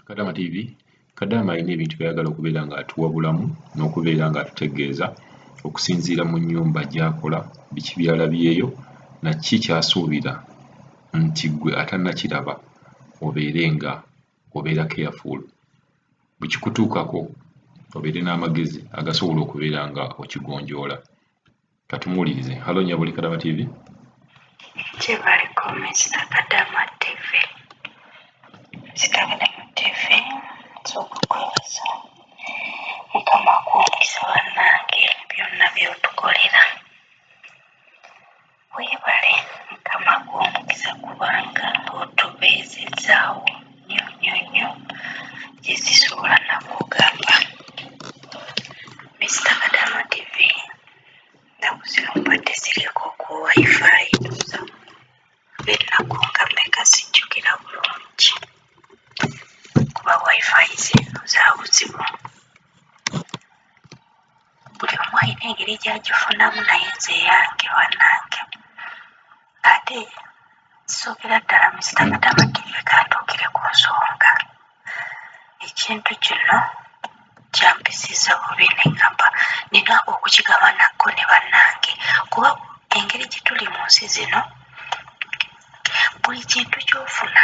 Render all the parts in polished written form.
Kadama TV, Kadama alina ebintu byayagala okubeera nga atuwabulamu n'okubeera nga atutegeeza okusinziira mu nnyumba gy'akola biki byalabyeyo na kiki ky'asuubira nti ggwe atannakiraba obeere nga obeera careful bwe kikutuukako obeere n'amagezi agasobola okubeera nga okigonjoola. Katumuwulirize. Halo Nyabuli Kadama TV. Kibaliko Mr. Kadama TV. Mr. Kadama TV nsokukwebasa Mukama akwongeza bannange byonna by'otukolera. Weebale Mukama akwongeza kubanga otubeezezaawo nnyo gye zisobola nakugamba. Mr. Kadama TV ennaku zino mbadde ziriko ku Wi-Fi ennaku nga mmeka sijjukira bulungi kuba Wi-Fi zino za buzibu. Buli omu alina engeri gy'agifunamu naye nze eyange bannange. Ate sookera ddala Mr. Kadama TV kantuukire ku nsonga. Ekintu kino kyampisiza bubi ne ŋŋamba nina okukigabanako ne bannange kuba engeri gye tuli mu nsi zino buli kintu ky'ofuna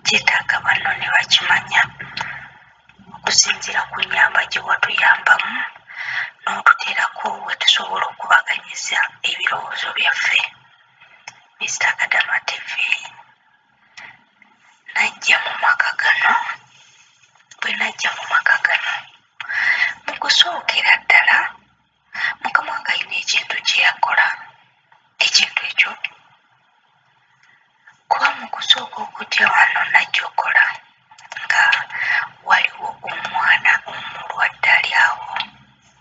kyetaaga banno ne bakimanya okusinziira ku nnyamba gye watuyambamu n'otuteerako we tusobola okubaganyiza ebirowoozo byaffe. Mr. Kadama TV najja mu maka gano bwe najja mu maka gano mu kusookera ddala Mukama wange alina ekintu kye yakola. Ekintu ekyo kuba mu kusooka okujja wano najja okola nga waliwo omwana omulwadde ali awo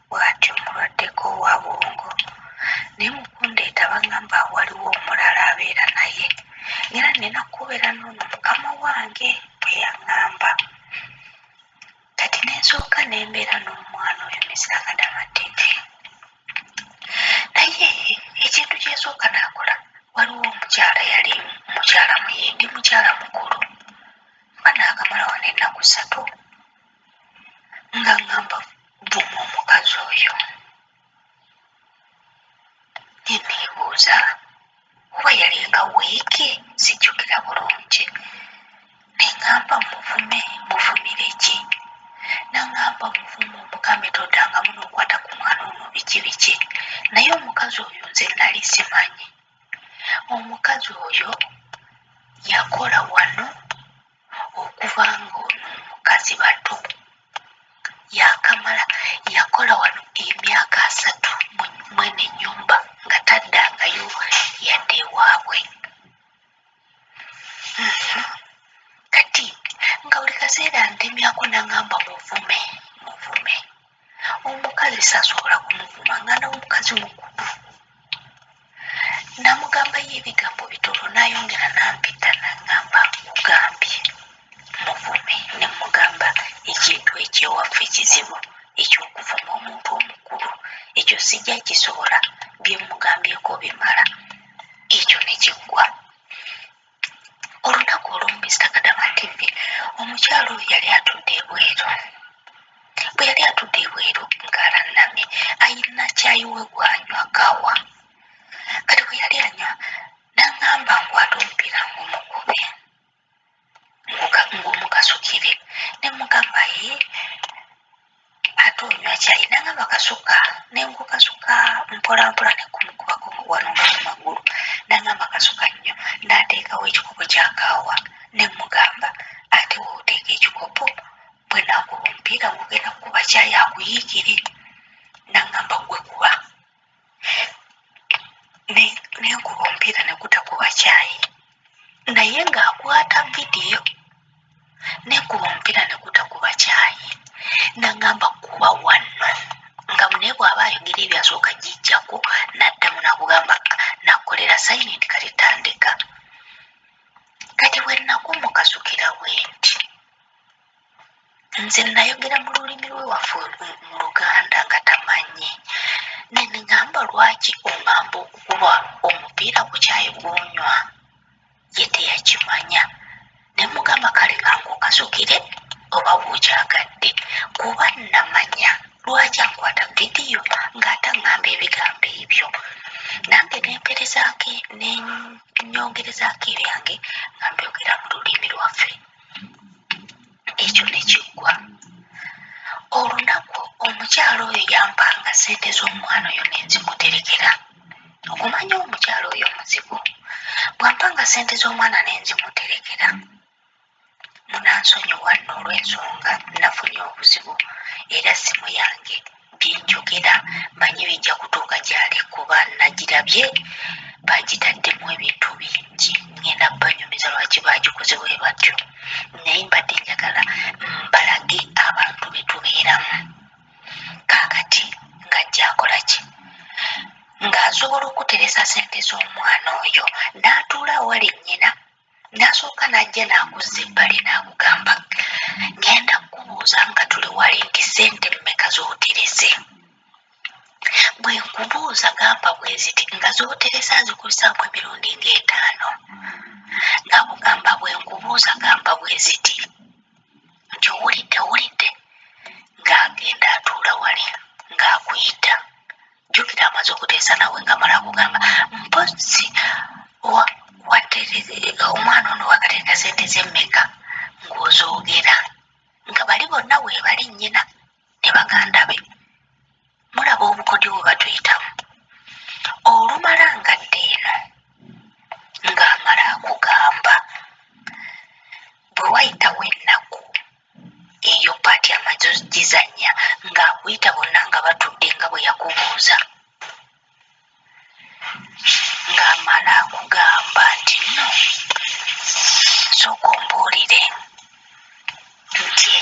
bw'atyo omulwaddeko wa bwongo naye mu kundeeta baŋŋamba waliwo omulala abeera naye era nina kubeera n'ono Mukama wange bwe yaŋŋamba. Kati ne nsooka ne mbeera n'omwana oyo Mr. Kadama TV. Naye ekintu kye nsooka n'akola waliwo omukyala yali mukyala muyindi mukyala mukulu mba n'akamala wano ennaku 3 nga ŋŋamba vuma omukazi oyo. Ne neebuuza oba yali nga wiiki sijjukira bulungi ne ŋŋamba muvumire ki? N'aŋŋamba muvume omugambe toddangamu n'okwata ku mwana ono biki naye omukazi oyo nze nali simanyi. Omukazi oyo yakola wano okuva ng'ono omukazi bato yakamala yakola wano emyaka 3 mwene ennyumba nga taddangayo yadde ewaabwe. Kati nga buli kaseera ndemyako n'aŋŋamba muvume omukazi sasobola kumuvuma nga n'omukazi mukulu. Namugambayo ebigambo bitono n'ayongera n'ampita n'aŋŋamba mugambye muvume ne mugamba ekintu ekyewaffe kizibu eky'okuvuma omuntu omukulu ekyo sijja kisobola bye mugambyeko bimala ekyo ne kiggwa. Olunaku olumu Mr. Kadama TV omukyalo oyo yali atudde ebweru. Bwe yali atudde ebweru ng'alannamye ayina caayi we gw'anywa kawa. Kati bwe yali anywa n'aŋŋamba nkwata omupiira ng'omukube ng'omukasukire ne mugamba ate onywa caayi n'aŋŋamba kasuka ne ngukasuka mpolampola ne kumukubako wano nga mu magulu n'aŋŋamba kasuka nnyo n'ateekawo ekikopo kya kaawa ne mugamba ate wooteeka ekikopo bwe naakuba omupiira gugenda kukuba caayi akuyiikire. N'aŋŋamba gwe kuba nenkuba omupiira ne gutakuba caayi naye ng'akwata vidiyo nenkuba omupiira ne gutakuba caayi. N'aŋŋamba kuba wano nga mune bw'aba ayogera ebyasooka gijjako n'addamu n'akugamba nakolera sayinenti kati tandika. Kati bwe nakumukasukira bwe nti nze nayogera mu lulimi lwe waffe mu Luganda nga tamanyi ne ŋŋamba lwaki oŋŋamba okukuba omupiira ku caayi gw'onywa ye teyakimanya ne mugamba kale kankukasukire oba bw'okyagadde kuba namanya lwaki ankwata vidiyo ng'ataŋŋamba ebigambo ebyo nange nenyongerezaako ebyange nga mbyogera mu lulimi lwaffe. Ekyo ne kiggwa. Olunaku omukyalo oyo yampanga ssente z'omwana oyo ne nzimuterekera. Okumanya omukyalo oyo muzibu, bwampanga ssente z'omwana ne nzimuterekera munansonyiwa nno olw'ensonga nafunye obuzibu era ssimu yange byenjogera manyi bijja kutuuka gy'ali kuba nagirabye bagitaddemu ebintu bingi ngenda banyumiza lwaki bagikoze bwe batyo naye mbadde njagala mbalage abantu be tubeeramu. Kaakati ng'ajja akola ki? Ng'asobola okuteresa ssente z'omwana oyo n'atuula awali nnyina n'asooka n'ajja n'akuzza ebbali n'akugamba ngenda kubuuza nga tuli wali nti ssente mmeka z'oterese. Bwe nkubuuza gamba bwe ziti nga z'oteresa zikussaamu emirundi ng'etaano. Ng'akugamba bwe nkubuuza gamba bwe ziti nti owulidde ng'agenda atuula wali ng'akuyita. Jjukira amaze okuteesa nawe nga mala kugamba mpozi omwana ono wakateeka ssente z'emmeka ng'ozoogera nga bali bonna we bali nnyina ne baganda be. Mulaba obukodyo bwe batuyitamu. Olumala ngadde eno ng'amala akugamba bwe wayitawo ennaku eyo paati amaze gizannya ng'akuyita bonna nga batudde nga bwe yakubuuza ng'amala akugamba nti nno sooka ombuulire nti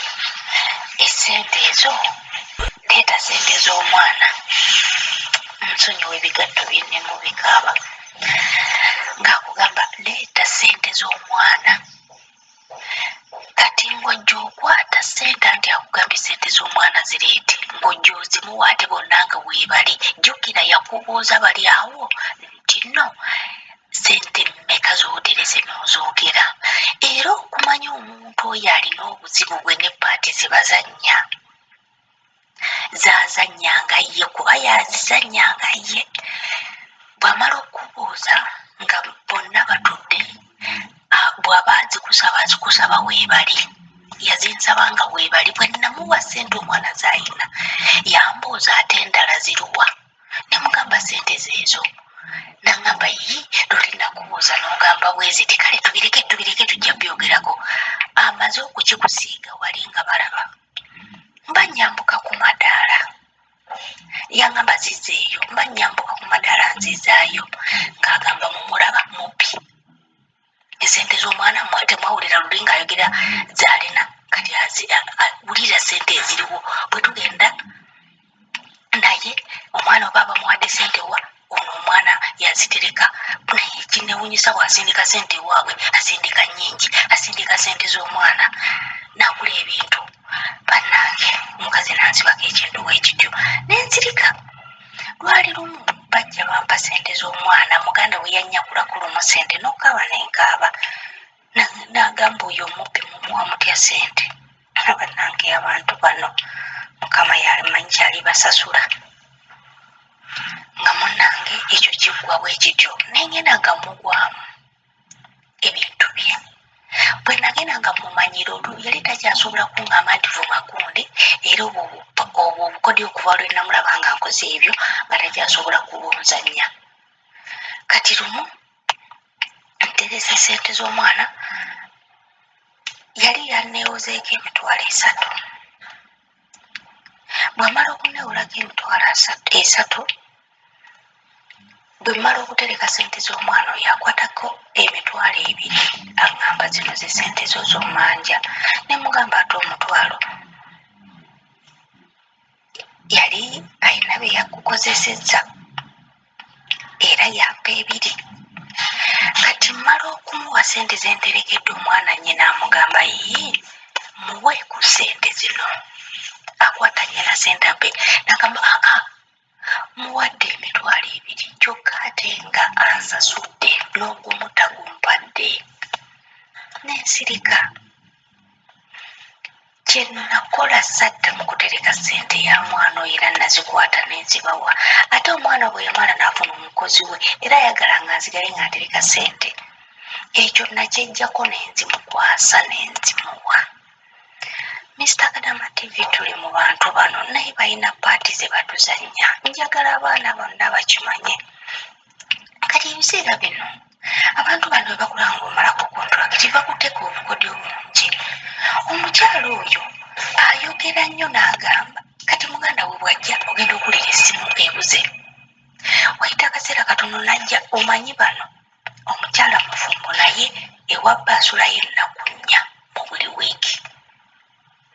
essente ezo leeta ssente z'omwana nsonyiwa ebigatto byennemu bikaaba ng'akugamba leeta ssente z'omwana. Kati ng'ojja okwata ssente anti akugambye ssente z'omwana zireete ng'ojja ozimuwa ate bonna nga weebali. Jjukira yakubuuza bali awo nti nno ssente mmeka z'oterese n'ozoogera. Era okumanya omuntu oyo alina obuzibu bwe ne paati ze bazannya zaazannyanga ye kuba yazizannyanga ye. Bw'amala okubuuza nga bonna batudde bw'aba azikusaba weebali yazinsabanga weebali. Bwe namuwa ssente omwana z'ayina yambuuza ate endala ziruwa ne mugamba ssente zeezo n'aŋŋamba lulina kubuuza n'ogamba bweziti kale tubireke tujja byogerako. Amaze okukikusiiga wali nga balaba mba nyambuka ku madaala yaŋŋamba zizeeyo mba nyambuka ku madaala nzizaayo ng'agamba mumulaba mubi esente z'omwana temwawulira luli ng'ayogera z'alina kati wulira ssente eziriwo bwe tugenda naye omwana oba bamuwadde ssente wa ono omwana yazitereka naye kinewunyisa bw'asindika ssente waabwe asindika nnyingi asindika ssente z'omwana n'agula ebintu bannange omukazi nansibako ekintu bwekityo nenzirika. Lwali lumu bajja bampa ssente z'omwana muganda we yannyakula ku lumu ssente n'okaaba n'enkaaba n'agamba oyo omubbi mumuwa mutya ssente. Bannange abantu bano mukama yalimanyi kyalibasasula nga munnange ekyo kiggwa bwe kityo nengenda nga mugwamu ebintu bye. Bwe nagenda nga mumanyiro yali takyasobola kuŋŋamba nti vuma gundi era obwo obukodyo okuva lwe namulaba nga nkoze ebyo nga takyasobola kubunzannya. Kati lumu nteresa ssente z'omwana yali yanneewozeeko emitwalo 3. Bw'amala okunneewolako emitwalo 3 bwe mmala okutereka ssente z'omwana oyo akwatako emitwalo 2 aŋŋamba zino ze ssente zo z'omanja ne mugamba ate omutwalo yali alina bye yakukozesezza era yampa 2. Kati mmala okumuwa ssente ze nterekedde omwana nnyina amugamba muwe ku ssente zino. Akwata nnyina ssente ampe n'agamba muwadde emitwalo 2 kyokka ate nga ansasudde n'ogumu tagumpadde. N'ensirika kye nakola sadda mu kutereka ssente ya mwana oyo era nazikwata n'enzibawa ate omwana bwe yamala n'afuna omukozi we era ayagalanga nzigale ng'atereka ssente ekyo nakyejjako n'enzimukwasa n'enzimuwa. Mr. Kadama TV tuli mu bantu bano naye balina paati ze batuzannya njagala abaana bonna bakimanye kati ebiseera bino abantu bano bwe bakulanga omalako kontrakiti bakuteeka obukodyo bungi. Omukyalo oyo ayogera nnyo n'agamba kati muganda we bw'ajja ogenda okulira essimu ebuze wayita akaseera katono najja omanyi bano omukyala mufumbo naye ewabba asulayo ennaku nnya mu buli wiiki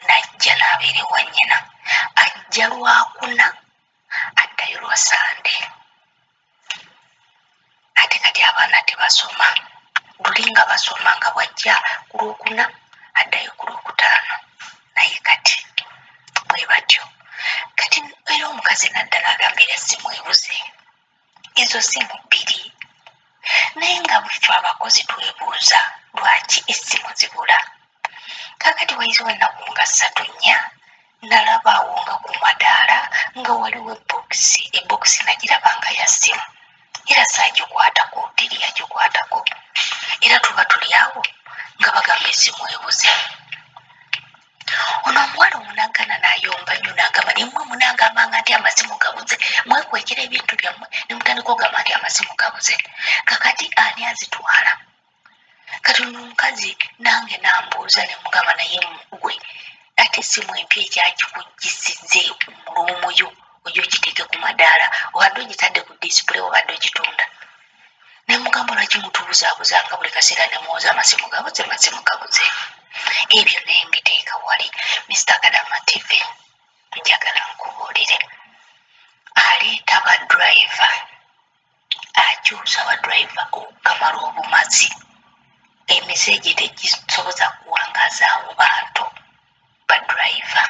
najja n'abeera ewa nnyina ajja lwakuna addayo lwasande ate kati abaana tebasoma luli nga basoma nga bwajja ku lwokuna addayo ku lwokutaano naye kati bwe batyo kati era omukazi nadda n'agambira essimu ebuze ezo simu bbiri naye nga buffe abakozi twebuuza lwaki essimu zibula kakati wayizewo ennaku nga 3 nnya nalaba awo nga ku madaala nga waliwo ebokisi nagirabanga ya ssimu era saagikwatako teri yagikwatako era tuba tuli awo nga bagamba essimu ebuze. Ono omuwala omunagana n'ayomba nnyo n'agamba nemwe munagambanga nti amasimu gabuze mwekwekera ebintu byammwe ne mutandika ogamba nti amasimu gabuze kakati ani azitwala kati ono omukazi nange nambuuza ne mugamba naye gwe ate essimu empya ekyagikugisize mu luumuyo ojja ogiteeke ku madaala obadde ogitadde ku disipule obadde ogitunda ne mugamba lwaki mutubuzaabuzanga buli kaseera ne muwoza amasimu gabuze ebyo naye mbiteeka wali. Mr. Kadama TV njagala nkubuulire aleeta badriver akyusa badriver okukamala obumazi emiseege tegisoboza kuwangazaawo bantu badriver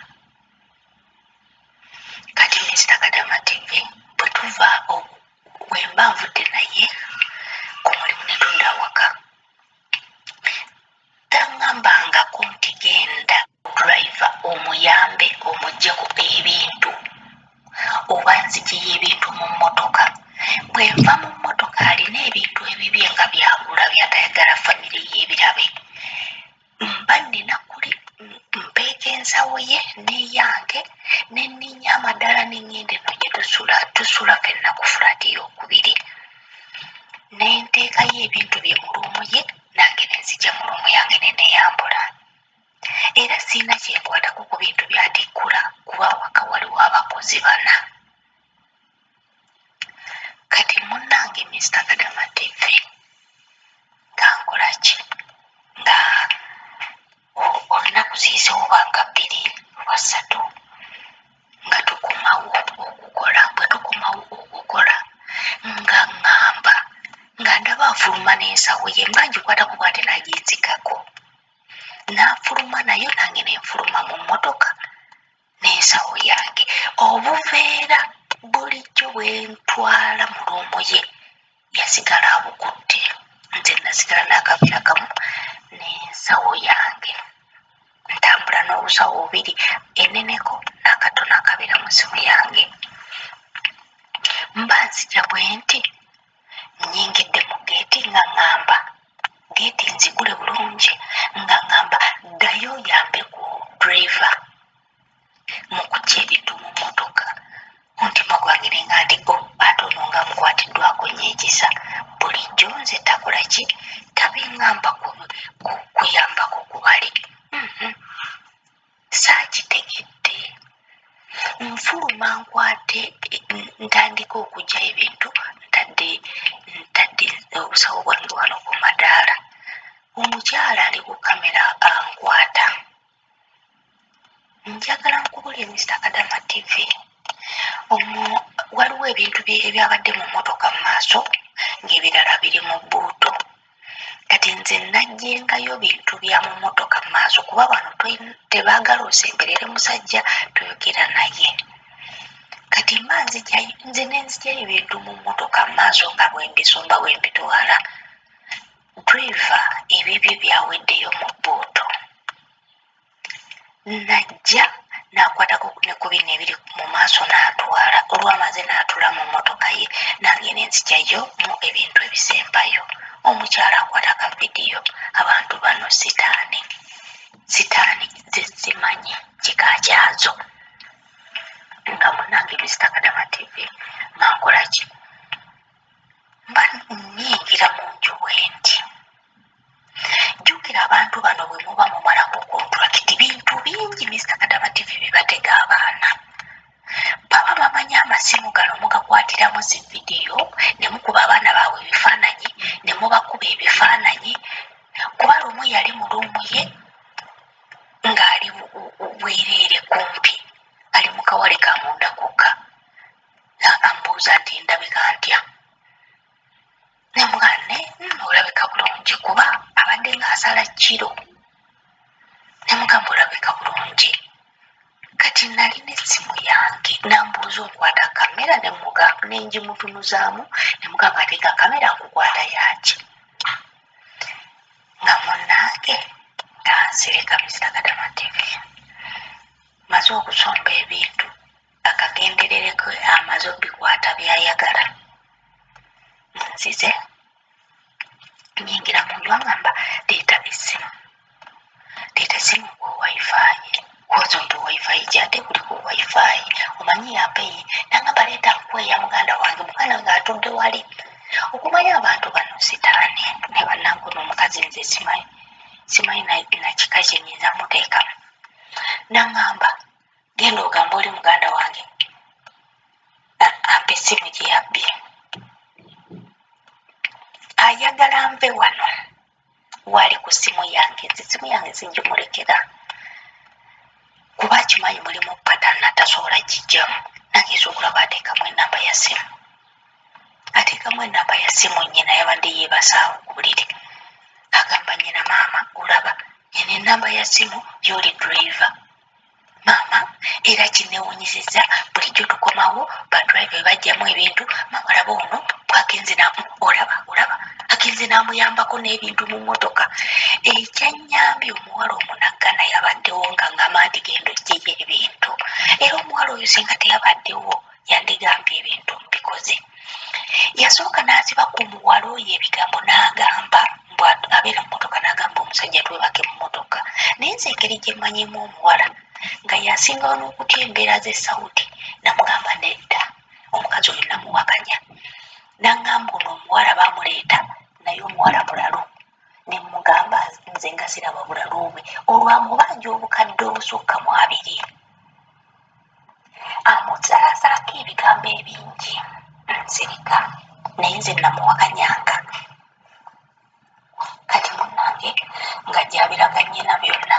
kati Mr. Kadama TV bwe tuva wemba nvudde naye ku mulimu ne tunda waka taŋŋambangako nti genda driver omuyambe omuggyeko ebintu oba nzigiyo ebintu mu mmotoka bwe nva mu mmotoka alina ebintu ebibye nga byagula byatayagala famire y'ebirabe mba nina kuli mpeeka ensawo ye neyange nenninya amadaala neŋŋenda eno gye tusula fenna ku fulaati ey'okubiri nenteekayo ebintu bye mu luumu ye nange nenzija mu luumu yange neneyambula era siina kyenkwatako ku bintu byatikkula kuba waka waliwo abakozi bana. Kati munnange Mr. Kadama TV nga nkola ki nga olunaku ziyisewo banga 2 oba 3 nga tukomawo okukola bwe tukomawo okukola nga ŋŋamba nga ndaba afuluma n'ensawo ye mba ngikwatako bwate naginzikako n'afuluma nayo nange nenfuluma mu mmotoka n'ensawo yange obuveera bulijjo bwe ntwala mu luumu ye yasigala abukutte nze nasigala n'akaveera kamu n'ensawo yange ntambula n'obusawo bubiri enneneko n'akatono akabeera mu simu yange mba nzija bwe nti nnyingidde mu geeti nga ŋŋamba geeti nzigule bulungi nga ŋŋamba ddayo oyambe ku driver mu kuggya ebintu mu mmotoka omutima gwange nenga nti ate ono nga mukwatiddwako nyeekisa bulijjo nze takola ki tabiŋŋamba kuyambako kubali saakitegedde nfuluma nkwate ntandika okugya ebintu ntadde obusawo bwange wano ku madaala omukyala ali ku kamera ankwata. Njagala nkubulire Mr. Kadama TV waliwo ebintu ebyabadde mu mmotoka mu maaso ng'ebirala biri mu bbuuto kati nze najjengayo bintu bya mu mmotoka mu maaso kuba bano tebaagala osemberere musajja toyogera naye kati mba nze nenzigyayo ebintu mu mmotoka mu maaso nga bwembisumba bwembitwala driver ebibyo byaweddeyo mu bbuuto najja n'akwatako ne ku bino ebiri mu maaso n'atwala olwamaze n'atula mu mmotoka ye nange ne nzigyayo mu ebintu ebisembayo. Omukyala akwata ka vidiyo. Abantu bano sitaani ze zimanyi kika kyazo nga munnange Mr. Kadama TV nga nkola ki mba nnyingira mu nju bwendi. Jjukira abantu bano bwe muba mumalako kontulakiti bintu bingi Mr. Kadama TV bibatega abaana. Baba bamanyi amasimu gano mugakwatiramu zi vidiyo ne mukuba abaana baabwe ebifaananyi ne mubakuba ebifaananyi. Kuba lumu yali mu luumu ye ng'ali bwereere kumpi ali mu kawale ka munda kokka ambuuza nti ndabika ntya ne mugane olabika bulungi kuba abadde ng'asala kiro ne mugamba olabika bulungi. Kati nalina essimu yange nambuuza okwata kamera ne ngimutunuzaamu ne mugamba ate nga kamera nkukwata yaki nga munnange ngansirika Mr. Kadama TV maze okusomba ebintu akagenderereko amaze obikwata byayagala nzize nyingira mu nju angamba leeta essimu ku wifi kwoza nti wifi gyate kuli ku wifi omanyi yapeyi nangamba leeta nkweya muganda wange ng'atudde wali. Okumanya abantu bano sitaani ne bannange n'omukazi nze simanyi nakika kye nyinza muteekamu. Nangamba genda ogamba oli muganda wange ampa essimu gye yabbye. Ayagala nve wano wali ku ssimu yange nze essimu yange sinjimulekera kuba kimanyi mulimu patana tasobola gijjamu nange esobola baateekamu enamba ya ssimu. Ateekamu enamba ya ssimu nnyina yabadde yeebasaawo ku buliri agamba nnyina maama olaba nyina enamba ya ssimu y'oli driver. Maama era kinneewunyisizza bulijjo tukomawo badrive bajjamu ebintu maama olaba ono bwagenze olaba agenze n'amuyambako n'ebintu mu mmotoka. Ekyannyambye omuwala omunaggana yabaddewo nga ngamba nti genda oggyeyo ebintu era omuwala oyo singa teyabaddewo yandigambye ebintu mbikoze. Yasooka n'aziba ku muwala oyo ebigambo n'agamba abeera mu mmotoka n'agamba omusajja twebake mu mmotoka. Naye nze engeri gye mmanyimu omuwala nga yasingawo n'okutya embeera z'essawuti namugamba nedda omukazi oyo namuwakanya. Nangamba ono omuwala baamuleeta naye omuwala mulalu ne mugamba nze nga siraba bulalu bwe olwamubanja obukadde obusukka mu 2 amusalasaako ebigambo ebingi nsirika naye nze namuwakanyanga. Kati munnange nga gyabiraganye na byonna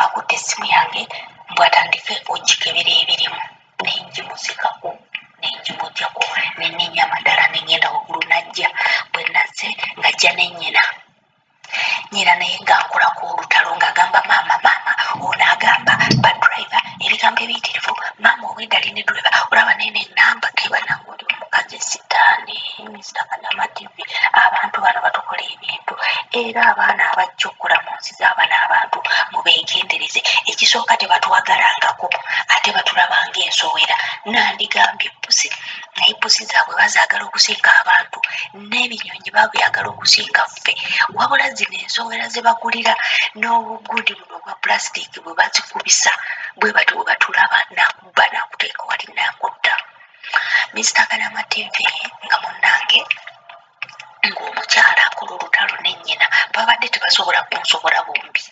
akutte essimu yange mbwatandike ogikebera ebirimu nengimusikako nengimujjako nenenya amadala nengenda waggulu najja bwe nazze ngajja nennyina nyina naye ng'ankolako olutalo ng'agamba maama ono agamba badriver ebigambo ebiyitirivu maama owenda line driver olaba nene enamba kebanange oli omukazi sitaani Mr. Kadama TV. Abantu bano batukola ebintu era abaana abajja okukola mu nsi z'abana abantu mubeegendereze. Ekisooka tebatuwagalangako ate batulabanga ensowera nandigambye pusi naye pusi zaabwe bazaagala okusinga abantu n'ebinyonyi babyagala okusinga ffe wabula zino ensowera ze bagulira n'obugudi buno obwa pulasitiiki bwe bazikubisa bwe bati bwe batulaba nakuba nakuteeka wali nakutta. Mr. Kadama TV nga munnange ng'omukyala akola olutalo nennyina babadde tebasobola kunsobola bombi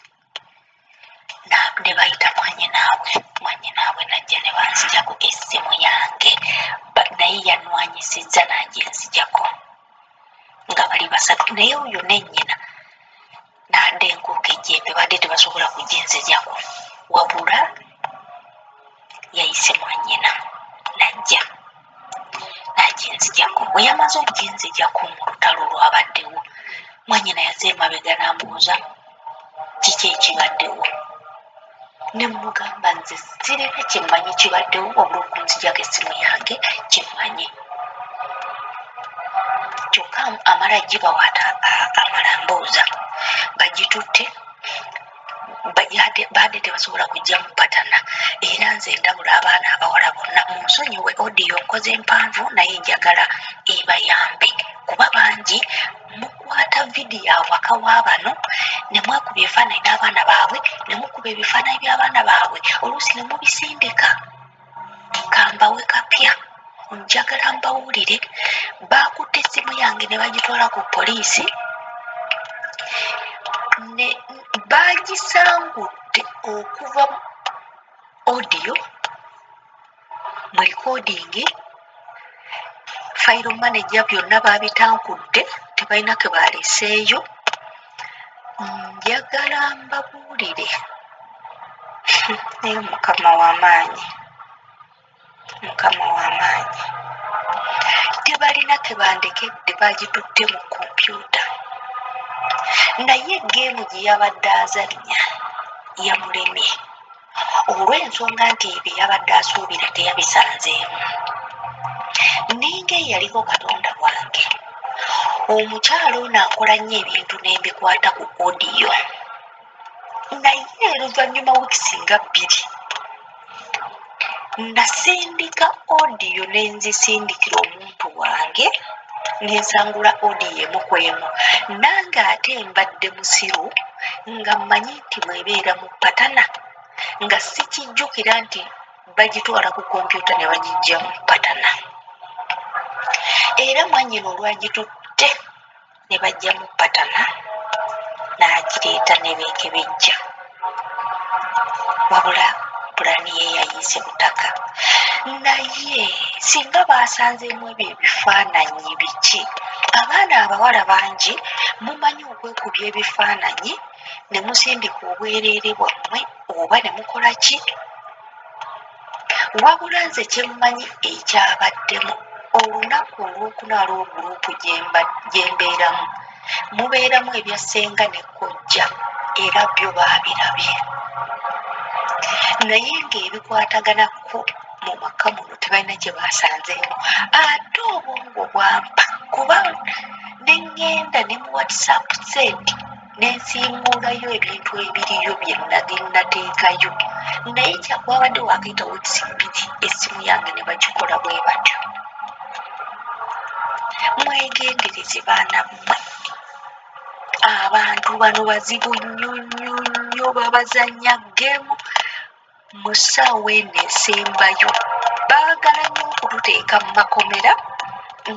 ne bayita mwanyinaabwe najja ne banzijako essimu yange naye yanwanyisizza nange nzijako nga bali basatu naye oyo nennyina nadde enkuuka ejjembe badde tebasobola kuginzijako wabula yayise mwanyina najja naginzijako bwe yamaze okuginzijako mu lutalo lwabaddewo mwanyina yazze emabega n'ambuuza kiki ekibaddewo ne mugamba nze sirina kimmanyi kibaddewo wabula okunzijako essimu yange kimmanyi kyokka amala gibawaata amala mbuuza bagitutte baadde tebasobola kujja mu patana era nze ndabula abaana abawala bonna munsonyiwe odiyo nkoze empanvu naye njagala ebayambe kuba bangi mukwata vidiyo awaka w'abano ne mwakuba ebifaananyi n'abaana baabwe ne mukuba ebifaananyi by'abaana baabwe oluusi ne mubisindika kambawe kapya njagala mbawulire baakutte essimu yange ne bagitwala ku poliisi ne bagisangudde okuva odiyo mu likodingi fayiro maneja byonna baabitankudde tebalina ke baleseeyo njagala mbabuulire naye mukama w'amaanyi tebalina ke bandekedde bagitutte mu kompyuta naye geemu gye yabadde azannya yamulemye olw'ensonga nti ebyo yabadde asuubira teyabisanzeemu ninga eyaliko katonda wange omukyalo ono akola nnyo ebintu n'embikwata ku odiyo naye oluvannyuma wiikisi nga 2 nasindika odiyo nenzisindikira omuntu wange nensangula odiyo emu ku emu nange ate mbadde musiru nga mmanyi nti bwebeera mu patana nga sikijjukira nti bagitwala ku kompyuta ne bagijja mu patana era mwannyina olwagitutte ne bajja mu patana n'agireeta ne beekebejja wabula pulaani ye yayiise butaka naye singa baasanzeemu ebyo ebifaananyi biki abaana abawala bangi mumanyi okwekubya ebifaananyi ne musindika obwereere bwammwe oba ne mukola ki wabula nze kyemmanyi ekyabaddemu olunaku olwokuna lw'oguruupu gye mbeeramu mubeeramu ebya ssenga ne kkojja era byo baabirabye naye ng'ebikwataganako mu maka muno tebalina kye baasanzeemu ate obwongo bwampa kuba ne ŋŋenda ne mu whatsapp set nensiimuulayo ebintu ebiriyo bye nateekayo naye kyakwabadde waakayita wiikisi 2 essimu yange ne bagikola bwe batyo mwegendereze baana mmwe abantu bano bazibu nnyo babazannya geemu mu ssaawa eno esembayo baagala nnyo okututeeka mu makomera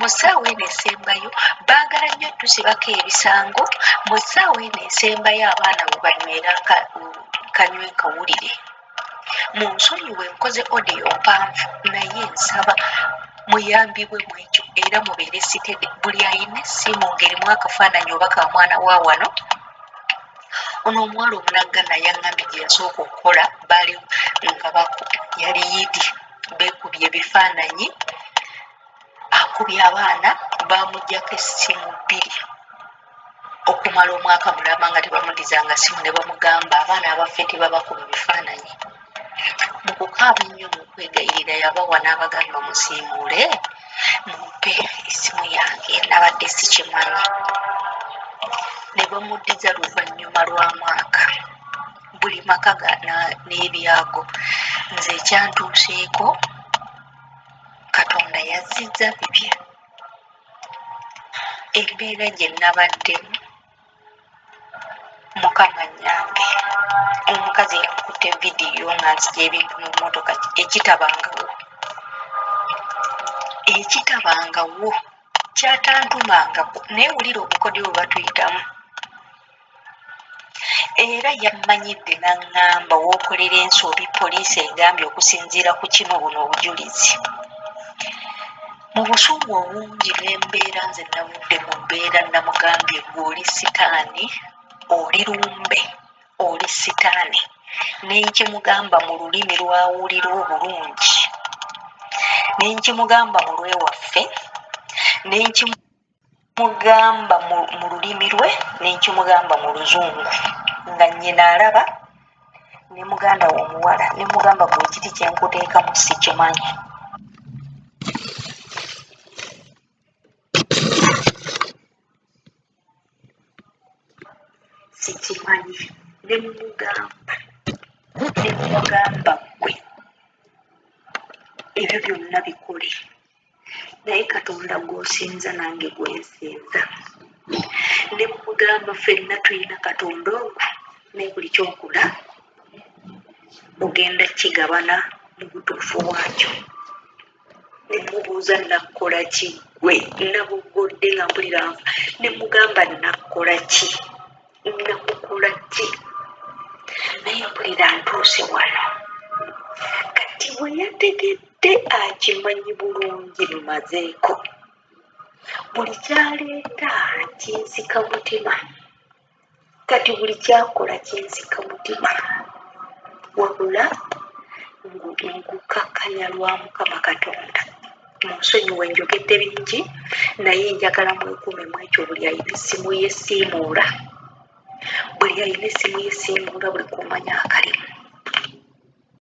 mu ssaawa eno esembayo baagala nnyo tusibako ebisango mu ssaawa eno esembayo abaana bwe banywera kanywe kawulire mu nsonyi we nkoze odiyo mpanvu naye nsaba muyambibwe mu ekyo era mubeere sitede buli ayina essimu ng'erimu akafaananyi oba ka mwana wa wano ono omuwala omunaggana yaŋŋambye gye yasooka okukola baali nga yali yidi beekubye ebifaananyi akubye abaana baamugyako essimu 2 okumala omwaka mulamba nga tebamudizanga ssimu ne bamugamba abaana abaffe tebabakuba bifaananyi mu kukaaba ennyo mu kwegayirira yabawa n'abagamba musiimuule mumpe essimu yange nabadde sikimanyi ne bamuddiza luvannyuma lwa mwaka buli maka n'ebyago nze ekyantuuseeko katonda yazzizza bibye embeera gye nabaddemu mukama nyange omukazi yamukutte vidiyo nga nzija ebintu mu mmotoka ekitabangawo kyatantumangako naye wulira obukodyo bwe batuyitamu era yammanyidde n'aŋŋamba w'okolera ensobi poliisi egambye okusinziira ku kino buno obujulizi mu busungu obungi n'embeera nze navudde mu mbeera namugambye gwe oli sitaani oli lumbe oli sitaani nenkimugamba mu lulimi lwawulira obulungi nenkimugamba mu lwewaffe nenkimugamba mu lulimi lwe nenkimugamba mu luzungu nga nnyina alaba ne muganda we omuwala nemugamba gwe kiti kyenkuteekamu sikimanyi nemugamba ne mugamba ggwe ebyo byonna bikole naye katonda gw'osinza nange gwensinza ne mugamba ffenna tulina katonda ogwo naye buli kyokola ogenda kigabana mu butuufu bwakyo ne mubuuza nakola ki gwe nabuggodde nga mpulira nfa ne mugamba nakola ki nakukola ki naye mpulira ntuuse wano kati bwe yategedde akimanyi bulungi mumazeeko buli kyaleeta kinsika mutima kati buli kyakola kinsika mutima wabula ngukakkanya lwa mukama katonda munsonyiwe njogedde bingi naye njagala mwekuumemu ekyo buli ayina essimu yesiimuula buli kumanya akalimu